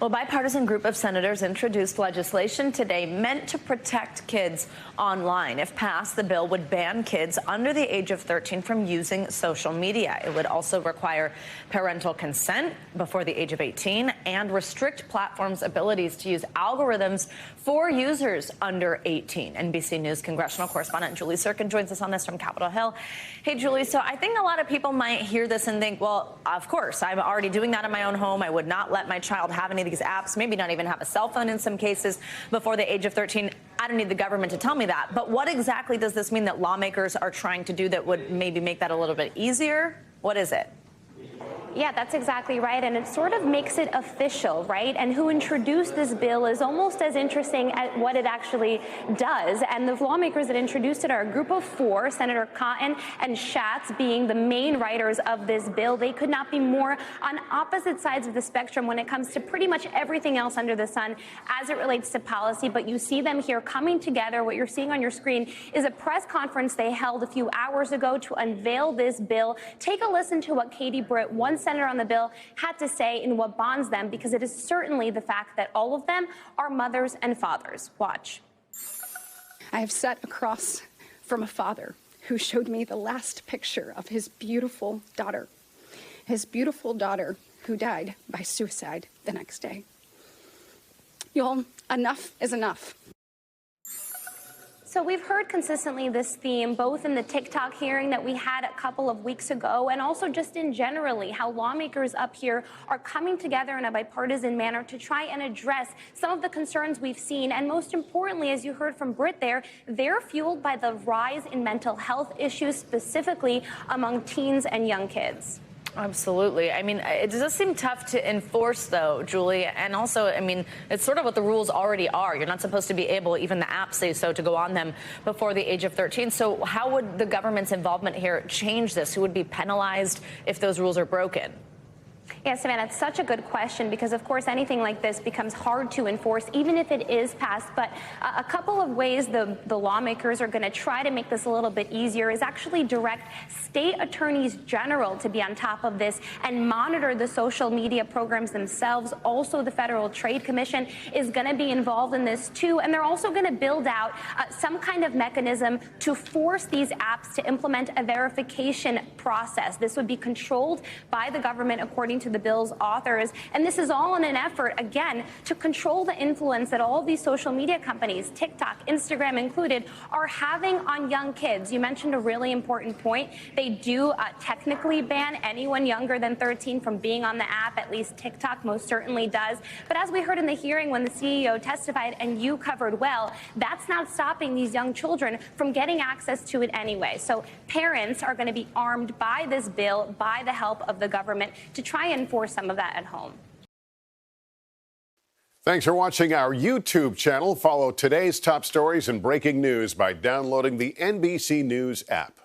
Well, a bipartisan group of senators introduced legislation today meant to protect kids online. If passed, the bill would ban kids under the age of 13 from using social media. It would also require parental consent before the age of 18 and restrict platforms' abilities to use algorithms for users under 18. NBC News congressional correspondent Julie Sirkin joins us on this from Capitol Hill. Hey, Julie, so I think a lot of people might hear this and think, well, of course, I'm already doing that in my own home. I would not let my child have any of these apps, maybe not even have a cell phone in some cases before the age of 13. I don't need the government to tell me that. But what exactly does this mean that lawmakers are trying to do that would maybe make that a little bit easier? What is it? Yeah, that's exactly right. And it sort of makes it official, right? And who introduced this bill is almost as interesting as what it actually does. And the lawmakers that introduced it are a group of four, Senator Cotton and Schatz being the main writers of this bill. They could not be more on opposite sides of the spectrum when it comes to pretty much everything else under the sun as it relates to policy. But you see them here coming together. What you're seeing on your screen is a press conference they held a few hours ago to unveil this bill. Take a listen to what Katie Britt, one senator on the bill, had to say in what bonds them, because it is certainly the fact that all of them are mothers and fathers. Watch. I have sat across from a father who showed me the last picture of his beautiful daughter who died by suicide the next day. Y'all, enough is enough. So we've heard consistently this theme, both in the TikTok hearing that we had a couple of weeks ago, and also just in generally how lawmakers up here are coming together in a bipartisan manner to try and address some of the concerns we've seen. And most importantly, as you heard from Britt there, they're fueled by the rise in mental health issues, specifically among teens and young kids. Absolutely. I mean, it does seem tough to enforce, though, Julie. And also, I mean, it's sort of what the rules already are. You're not supposed to be able, even the apps say so, to go on them before the age of 13. So how would the government's involvement here change this? Who would be penalized if those rules are broken? Yeah, Savannah, it's such a good question because, of course, anything like this becomes hard to enforce, even if it is passed. But a couple of ways the lawmakers are going to try to make this a little bit easier is actually direct state attorneys general to be on top of this and monitor the social media programs themselves. Also, the Federal Trade Commission is going to be involved in this, too. And they're also going to build out some kind of mechanism to force these apps to implement a verification process. This would be controlled by the government, according to the bill's authors. And this is all in an effort, again, to control the influence that all of these social media companies, TikTok, Instagram included, are having on young kids. You mentioned a really important point. They do technically ban anyone younger than 13 from being on the app. At least TikTok most certainly does. But as we heard in the hearing when the CEO testified, and you covered well, that's not stopping these young children from getting access to it anyway. So parents are going to be armed by this bill, by the help of the government, to try and enforce some of that at home. Thanks for watching our YouTube channel. Follow today's top stories and breaking news by downloading the NBC News app.